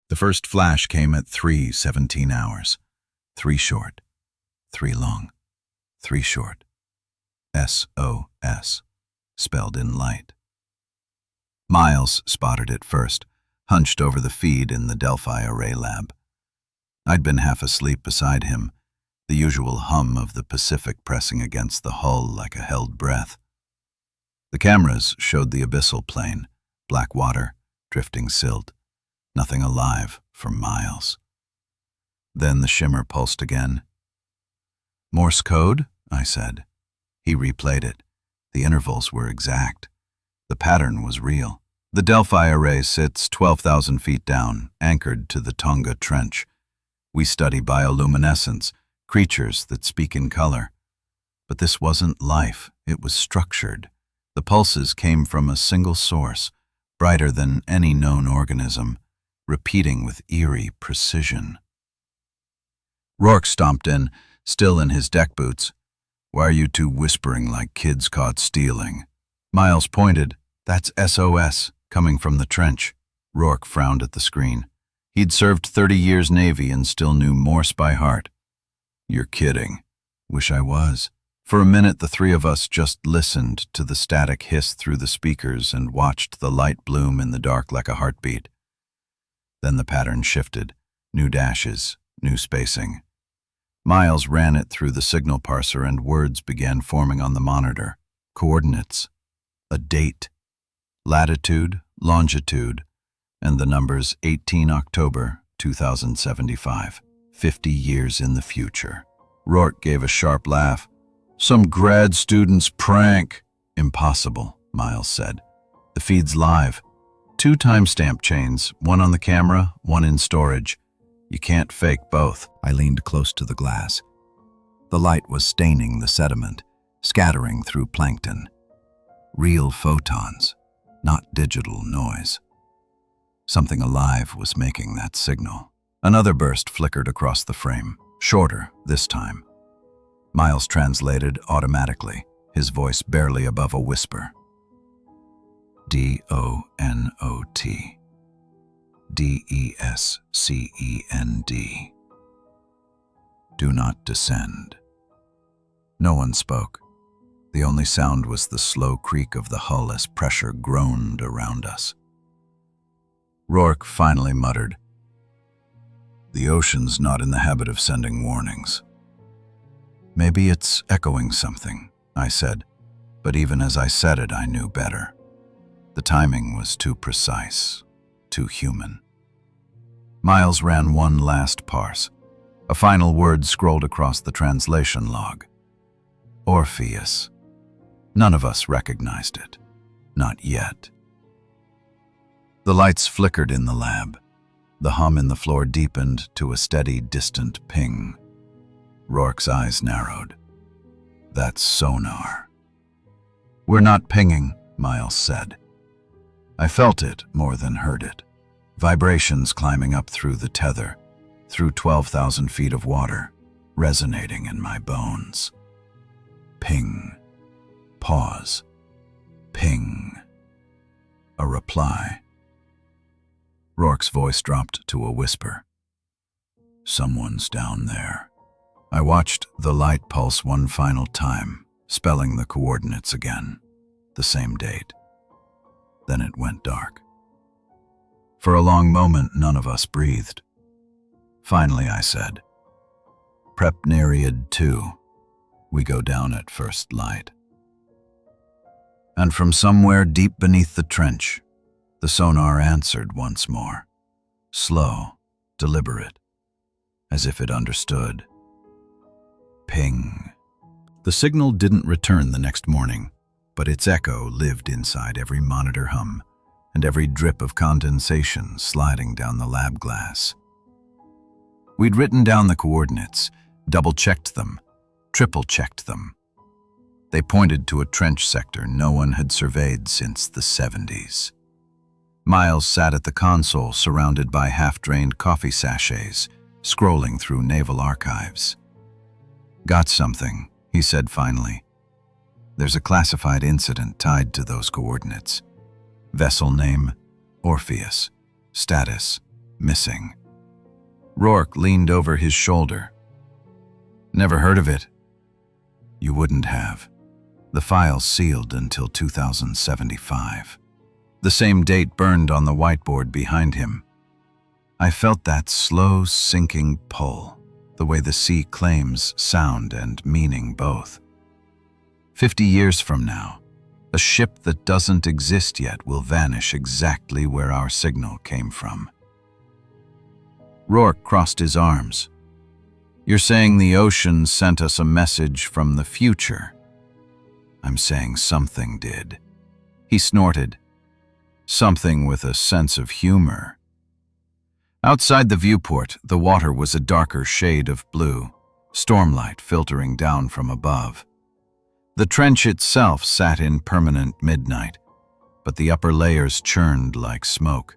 The first flash came at 3:17 hours. 3 short, 3 long, 3 short. SOS, spelled in light. Miles spotted it first, hunched over the feed in the Delphi array lab. I'd been half asleep beside him, the usual hum of the Pacific pressing against the hull like a held breath. The cameras showed the abyssal plain, black water, drifting silt, nothing alive for miles. Then the shimmer pulsed again. "Morse code?" I said. He replayed it. The intervals were exact. The pattern was real. The Delphi array sits 12,000 feet down, anchored to the Tonga Trench. We study bioluminescence, creatures that speak in color. But this wasn't life, it was structured. The pulses came from a single source, brighter than any known organism, repeating with eerie precision. Rourke stomped in, still in his deck boots. "Why are you two whispering like kids caught stealing?" Miles pointed. "That's SOS, coming from the trench." Rourke frowned at the screen. He'd served 30 years Navy and still knew Morse by heart. "You're kidding." "Wish I was." For a minute, the three of us just listened to the static hiss through the speakers and watched the light bloom in the dark like a heartbeat. Then the pattern shifted. New dashes, new spacing. Miles ran it through the signal parser and words began forming on the monitor. Coordinates. A date. Latitude, longitude, and the numbers 18 October 2075. 50 years in the future. Rourke gave a sharp laugh. "Some grad student's prank." "Impossible," Miles said. "The feed's live. 2 timestamp chains, one on the camera, one in storage. You can't fake both." I leaned close to the glass. The light was staining the sediment, scattering through plankton. Real photons, not digital noise. Something alive was making that signal. Another burst flickered across the frame, shorter this time. Miles translated automatically, his voice barely above a whisper. DONOT. DESCEND. Do not descend. No one spoke. The only sound was the slow creak of the hull as pressure groaned around us. Rourke finally muttered, "The ocean's not in the habit of sending warnings." "Maybe it's echoing something," I said, but even as I said it, I knew better. The timing was too precise, too human. Miles ran one last parse. A final word scrolled across the translation log. Orpheus. None of us recognized it. Not yet. The lights flickered in the lab. The hum in the floor deepened to a steady, distant ping. Rourke's eyes narrowed. "That's sonar." "We're not pinging," Miles said. I felt it more than heard it. Vibrations climbing up through the tether, through 12,000 feet of water, resonating in my bones. Ping. Pause. Ping. A reply. Rourke's voice dropped to a whisper. "Someone's down there." I watched the light pulse one final time, spelling the coordinates again, the same date. Then it went dark. For a long moment, none of us breathed. Finally, I said, "Prep Nereid 2. We go down at first light." And from somewhere deep beneath the trench, the sonar answered once more, slow, deliberate, as if it understood. Ping. The signal didn't return the next morning, but its echo lived inside every monitor hum and every drip of condensation sliding down the lab glass. We'd written down the coordinates, double-checked them, triple-checked them. They pointed to a trench sector no one had surveyed since the 70s. Miles sat at the console surrounded by half-drained coffee sachets, scrolling through naval archives. "Got something," he said finally. "There's a classified incident tied to those coordinates. Vessel name, Orpheus. Status, missing. Rourke leaned over his shoulder. Never heard of it? You wouldn't have. The file's sealed until 2075. The same date burned on the whiteboard behind him. I felt that slow, sinking pull, the way the sea claims sound and meaning both. 50 years from now, a ship that doesn't exist yet will vanish exactly where our signal came from. Rourke crossed his arms. You're saying the ocean sent us a message from the future? I'm saying something did. He snorted. Something with a sense of humor. Outside the viewport, the water was a darker shade of blue, stormlight filtering down from above. The trench itself sat in permanent midnight, but the upper layers churned like smoke,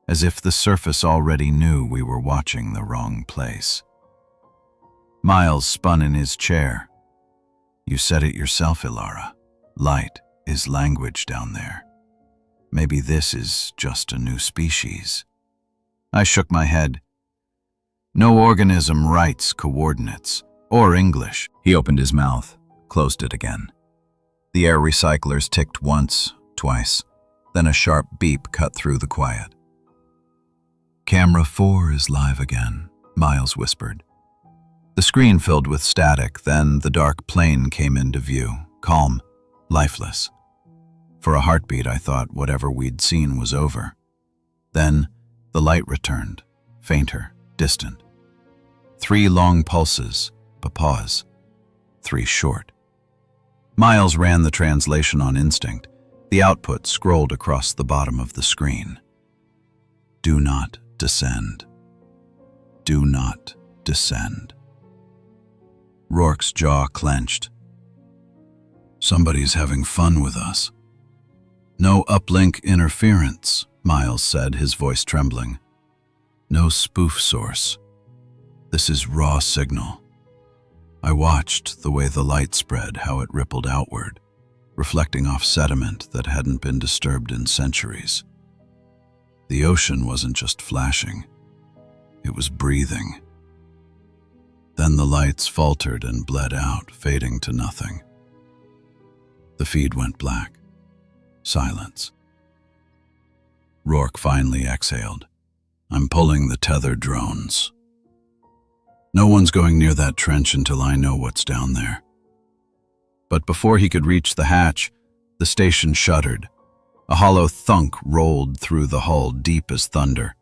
as if the surface already knew we were watching the wrong place. Miles spun in his chair. You said it yourself, Ilara. Light is language down there. Maybe this is just a new species. I shook my head. No organism writes coordinates, or English. He opened his mouth, closed it again. The air recyclers ticked once, twice, then a sharp beep cut through the quiet. Camera 4 is live again, Miles whispered. The screen filled with static, then the dark plane came into view, calm, lifeless. For a heartbeat, I thought whatever we'd seen was over. Then, the light returned, fainter, distant. 3 long pulses, a pause. 3 short. Miles ran the translation on instinct. The output scrolled across the bottom of the screen. Do not descend. Do not descend. Rourke's jaw clenched. Somebody's having fun with us. No uplink interference, Miles said, his voice trembling. No spoof source. This is raw signal. I watched the way the light spread, how it rippled outward, reflecting off sediment that hadn't been disturbed in centuries. The ocean wasn't just flashing. It was breathing. Then the lights faltered and bled out, fading to nothing. The feed went black. Silence. Rourke finally exhaled. I'm pulling the tethered drones. No one's going near that trench until I know what's down there. But before he could reach the hatch, the station shuddered. A hollow thunk rolled through the hull, deep as thunder.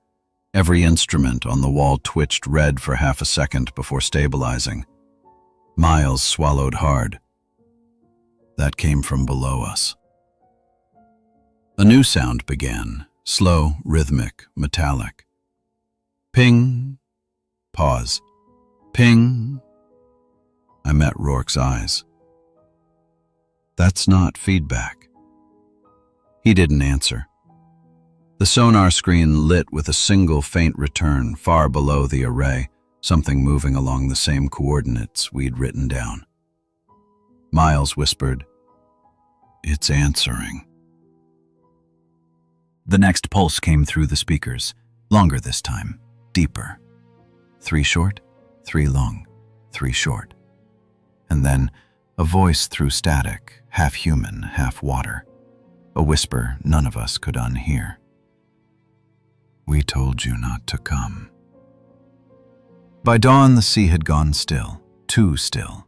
Every instrument on the wall twitched red for half a second before stabilizing. Miles swallowed hard. That came from below us. A new sound began, slow, rhythmic, metallic. Ping. Pause. Ping. I met Rourke's eyes. That's not feedback. He didn't answer. The sonar screen lit with a single faint return far below the array, something moving along the same coordinates we'd written down. Miles whispered, It's answering. The next pulse came through the speakers, longer this time, deeper. 3 short, 3 long, 3 short. And then a voice through static, half human, half water. A whisper none of us could unhear. We told you not to come. By dawn, the sea had gone still, too still.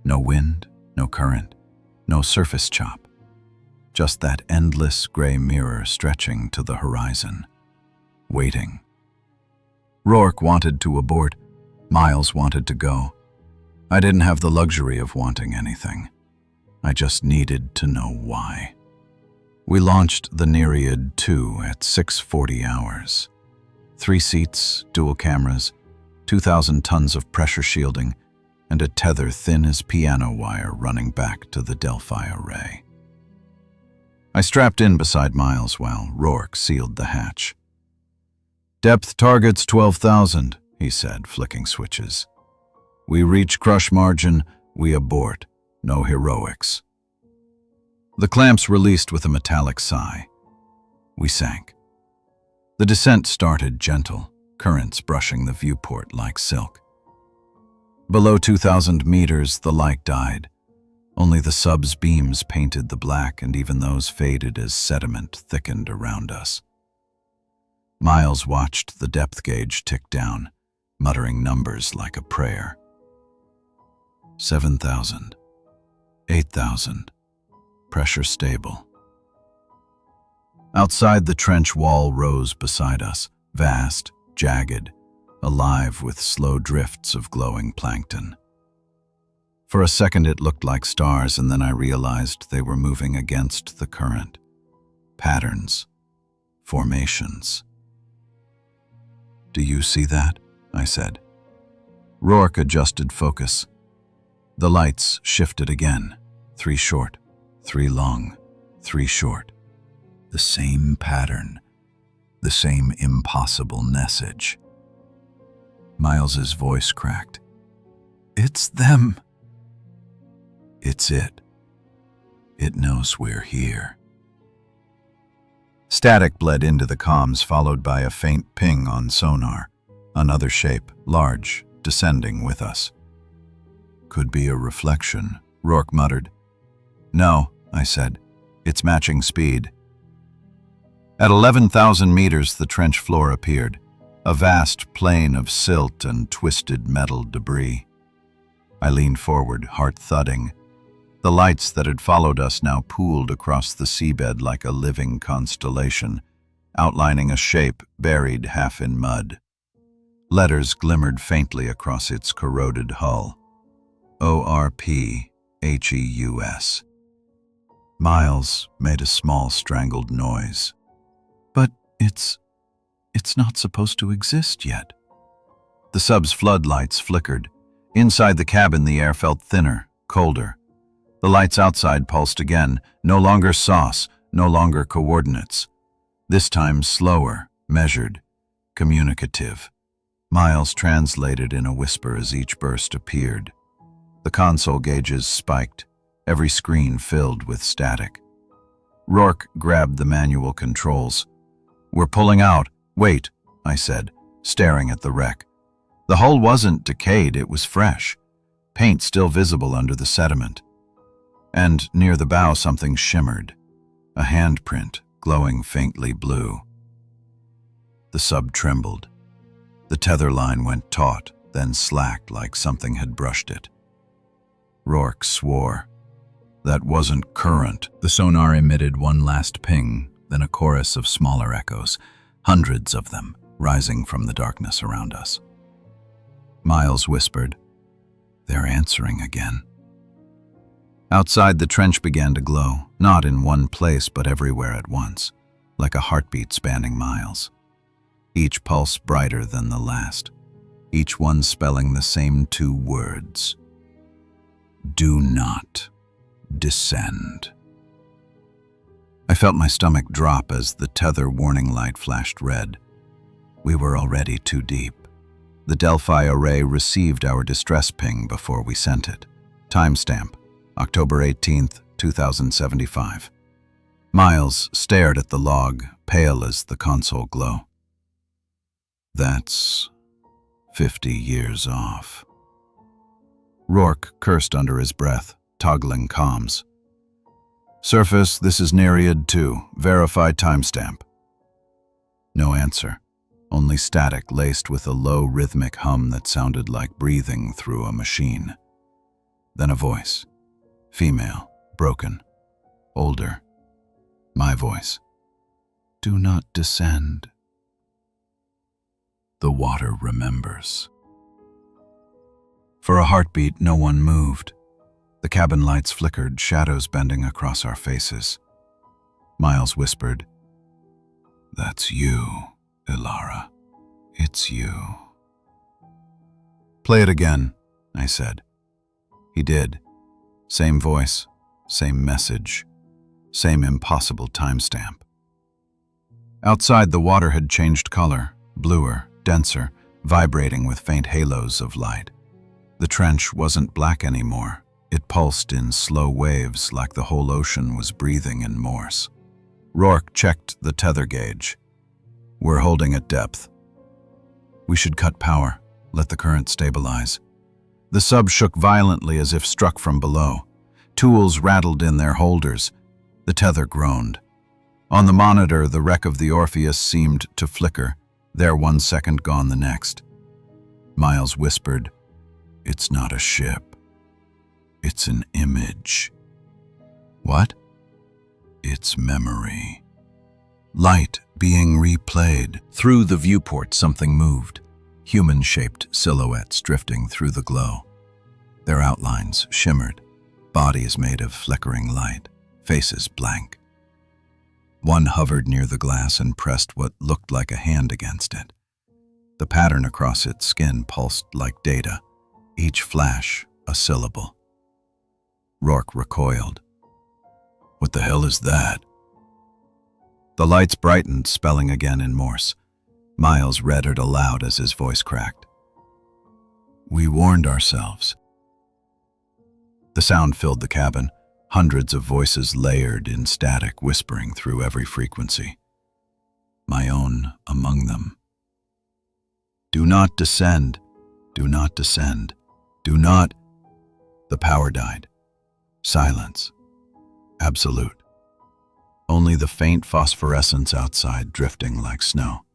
No wind, no current, no surface chop. Just that endless gray mirror stretching to the horizon, waiting. Rourke wanted to abort. Miles wanted to go. I didn't have the luxury of wanting anything. I just needed to know why. We launched the Nereid 2 at 6:40 hours. 3 seats, dual cameras, 2,000 tons of pressure shielding, and a tether thin as piano wire running back to the Delphi array. I strapped in beside Miles while Rourke sealed the hatch. Depth targets 12,000, he said, flicking switches. We reach crush margin, we abort. No heroics. The clamps released with a metallic sigh. We sank. The descent started gentle, currents brushing the viewport like silk. Below 2,000 meters, the light died. Only the sub's beams painted the black, and even those faded as sediment thickened around us. Miles watched the depth gauge tick down, muttering numbers like a prayer. 7,000. 8,000. Pressure stable. Outside, the trench wall rose beside us, vast, jagged, alive with slow drifts of glowing plankton. For a second it looked like stars, and then I realized they were moving against the current. Patterns. Formations. "Do you see that?" I said. Rourke adjusted focus. The lights shifted again. 3 short, 3 long, 3 short. The same pattern. The same impossible message. Miles's voice cracked. "It's them." "It's it. It knows we're here." Static bled into the comms, followed by a faint ping on sonar. Another shape, large, descending with us. "Could be a reflection," Rourke muttered. "No," I said. "It's matching speed." At 11,000 meters, the trench floor appeared, a vast plain of silt and twisted metal debris. I leaned forward, heart thudding. The lights that had followed us now pooled across the seabed like a living constellation, outlining a shape buried half in mud. Letters glimmered faintly across its corroded hull. ORPHEUS. Miles made a small strangled noise. "But it's not supposed to exist yet." The sub's floodlights flickered. Inside the cabin, the air felt thinner, colder. The lights outside pulsed again, no longer sauce, no longer coordinates. This time slower, measured, communicative. Miles translated in a whisper as each burst appeared. The console gauges spiked, every screen filled with static. Rourke grabbed the manual controls. "We're pulling out. Wait," I said, staring at the wreck. The hull wasn't decayed, it was fresh, paint still visible under the sediment. And near the bow something shimmered, a handprint glowing faintly blue. The sub trembled. The tether line went taut, then slacked like something had brushed it. Rourke swore. "That wasn't current." The sonar emitted one last ping, then a chorus of smaller echoes, hundreds of them, rising from the darkness around us. Miles whispered, "They're answering again." Outside, the trench began to glow, not in one place but everywhere at once, like a heartbeat spanning miles. Each pulse brighter than the last, each one spelling the same 2 words. "Do not descend." I felt my stomach drop as the tether warning light flashed red. We were already too deep. The Delphi array received our distress ping before we sent it. Timestamp, October 18th, 2075. Miles stared at the log, pale as the console glow. "That's 50 years off." Rourke cursed under his breath, toggling comms. "Surface, this is Nereid 2. Verify timestamp." No answer, only static laced with a low rhythmic hum that sounded like breathing through a machine. Then a voice. Female, broken, older. My voice. "Do not descend." The water remembers. For a heartbeat, no one moved. The cabin lights flickered, shadows bending across our faces. Miles whispered, "That's you, Ilara. It's you." "Play it again," I said. He did. Same voice, same message, same impossible timestamp. Outside, the water had changed color, bluer, denser, vibrating with faint halos of light. The trench wasn't black anymore. It pulsed in slow waves like the whole ocean was breathing in Morse. Rourke checked the tether gauge. "We're holding at depth." We should cut power. Let the current stabilize. The sub shook violently as if struck from below. Tools rattled in their holders. The tether groaned. On the monitor, the wreck of the Orpheus seemed to flicker, there 1 second, gone the next. Miles whispered, "It's not a ship. It's an image." "What?" "It's memory. Light being replayed." Through the viewport, something moved. Human-shaped silhouettes drifting through the glow. Their outlines shimmered, bodies made of flickering light, faces blank. One hovered near the glass and pressed what looked like a hand against it. The pattern across its skin pulsed like data, each flash a syllable. Rourke recoiled. "What the hell is that?" The lights brightened, spelling again in Morse. Miles read it aloud as his voice cracked. "We warned ourselves." The sound filled the cabin, hundreds of voices layered in static, whispering through every frequency. My own among them. "Do not descend. Do not descend. Do not—" The power died. Silence. Absolute. Only the faint phosphorescence outside drifting like snow.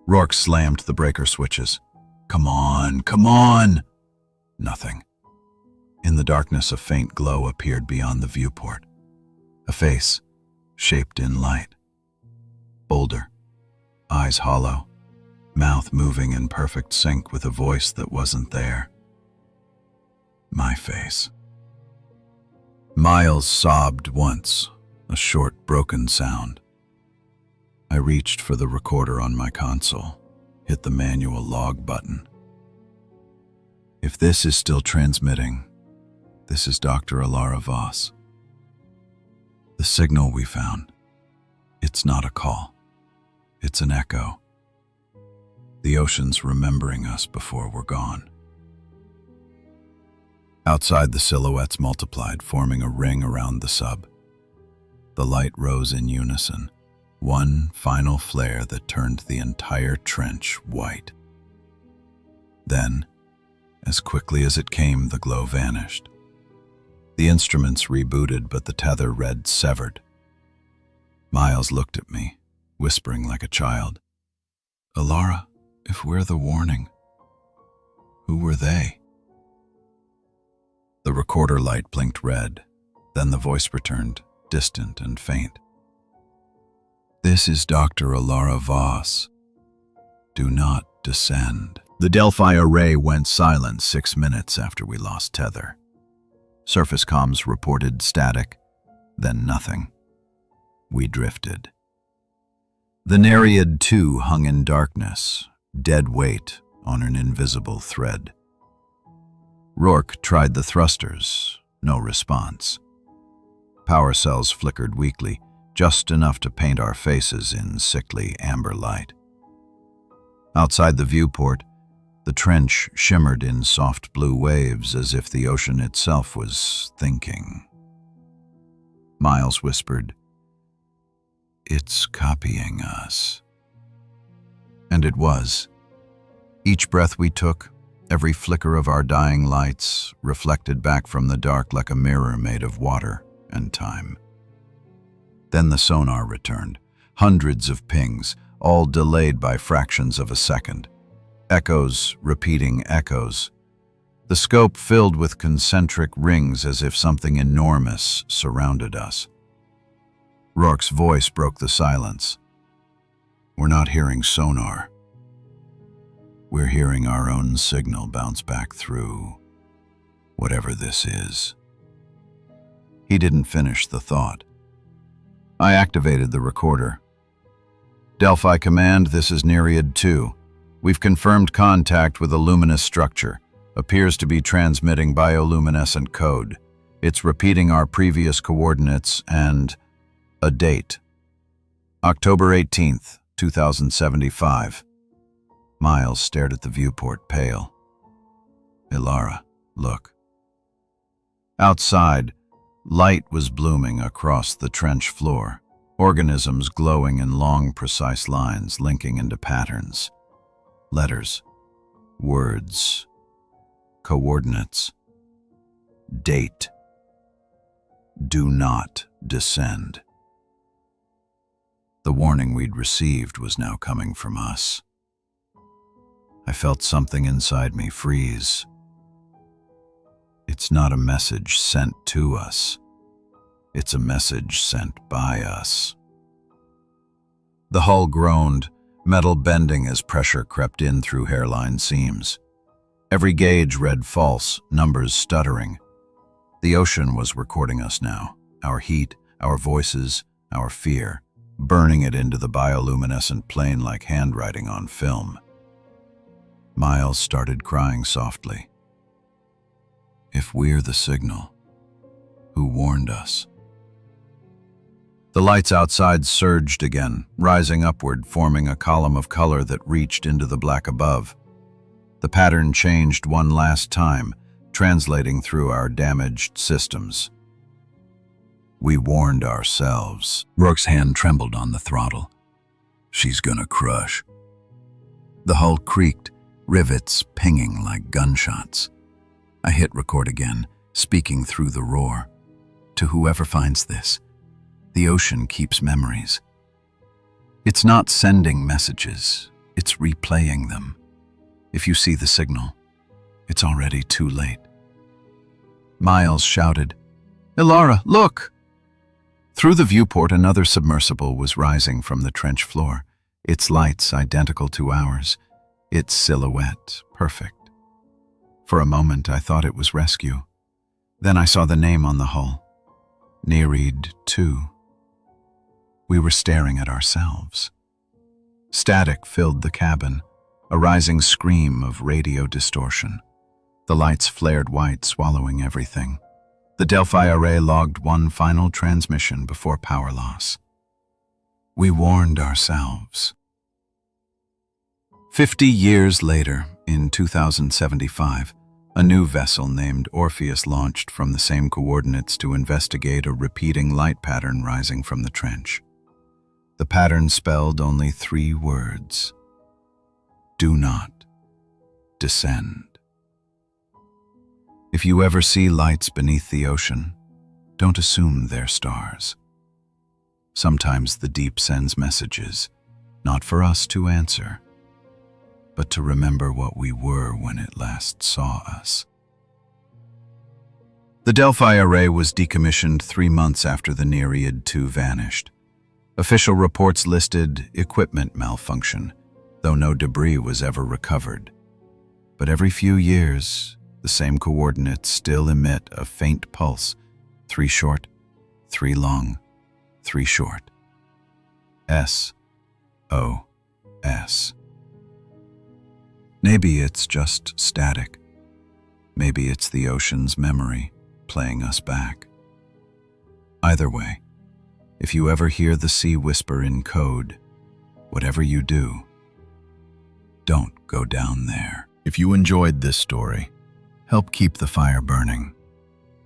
Rourke slammed the breaker switches. "Come on, come on!" Nothing. In the darkness, a faint glow appeared beyond the viewport. A face, shaped in light. Older, eyes hollow, mouth moving in perfect sync with a voice that wasn't there. My face. Miles sobbed once, a short, broken sound. I reached for the recorder on my console, hit the manual log button. If this is still transmitting, this is Dr. Alara Voss. The signal we found, it's not a call, it's an echo. The ocean's remembering us before we're gone. Outside, the silhouettes multiplied, forming a ring around the sub. The light rose in unison, one final flare that turned the entire trench white. Then, as quickly as it came, the glow vanished. The instruments rebooted, but the tether read severed. Miles looked at me, whispering like a child. "Alara, if we're the warning, who were they?" The recorder light blinked red, then the voice returned, distant and faint. "This is Dr. Alara Voss. Do not descend." The Delphi array went silent 6 minutes after we lost tether. Surface comms reported static, then nothing. We drifted. The Nereid 2 hung in darkness, dead weight on an invisible thread. Rourke tried the thrusters, no response. Power cells flickered weakly, just enough to paint our faces in sickly amber light. Outside the viewport, the trench shimmered in soft blue waves as if the ocean itself was thinking. Miles whispered, "It's copying us." And it was. Each breath we took, every flicker of our dying lights, reflected back from the dark like a mirror made of water and time. Then the sonar returned, hundreds of pings, all delayed by fractions of a second. Echoes repeating echoes. The scope filled with concentric rings as if something enormous surrounded us. Rourke's voice broke the silence. "We're not hearing sonar. We're hearing our own signal bounce back through whatever this is." He didn't finish the thought. I activated the recorder. "Delphi Command, this is Nereid 2. We've confirmed contact with a luminous structure. Appears to be transmitting bioluminescent code. It's repeating our previous coordinates and a date. October 18th, 2075. Miles stared at the viewport, pale. "Alara, look." Outside, light was blooming across the trench floor, organisms glowing in long, precise lines linking into patterns. Letters, words, coordinates, date. Do not descend. The warning we'd received was now coming from us. I felt something inside me freeze. It's not a message sent to us. It's a message sent by us. The hull groaned, metal bending as pressure crept in through hairline seams. Every gauge read false, numbers stuttering. The ocean was recording us now, our heat, our voices, our fear, burning it into the bioluminescent plane like handwriting on film. Miles started crying softly. If we're the signal, who warned us? The lights outside surged again, rising upward, forming a column of color that reached into the black above. The pattern changed one last time, translating through our damaged systems. We warned ourselves. Rourke's hand trembled on the throttle. She's gonna crush. The hull creaked, rivets pinging like gunshots. I hit record again, speaking through the roar. To whoever finds this, the ocean keeps memories. It's not sending messages, it's replaying them. If you see the signal, it's already too late. Miles shouted, "Ilara, look!" Through the viewport, another submersible was rising from the trench floor, its lights identical to ours, its silhouette perfect. For a moment, I thought it was rescue. Then I saw the name on the hull, Nereid 2. We were staring at ourselves. Static filled the cabin, a rising scream of radio distortion. The lights flared white, swallowing everything. The Delphi array logged one final transmission before power loss. We warned ourselves. 50 years later, in 2075, a new vessel named Orpheus launched from the same coordinates to investigate a repeating light pattern rising from the trench. The pattern spelled only 3 words: do not descend. If you ever see lights beneath the ocean, don't assume they're stars. Sometimes the deep sends messages, not for us to answer, but to remember what we were when it last saw us. The Delphi array was decommissioned 3 months after the Nereid 2 vanished. Official reports listed equipment malfunction, though no debris was ever recovered. But every few years, the same coordinates still emit a faint pulse, 3 short, 3 long, 3 short. SOS. Maybe it's just static. Maybe it's the ocean's memory playing us back. Either way, if you ever hear the sea whisper in code, whatever you do, don't go down there. If you enjoyed this story, help keep the fire burning.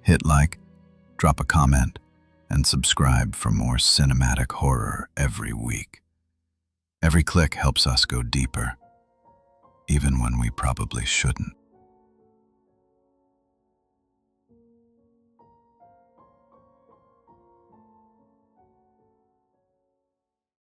Hit like, drop a comment, and subscribe for more cinematic horror every week. Every click helps us go deeper, even when we probably shouldn't.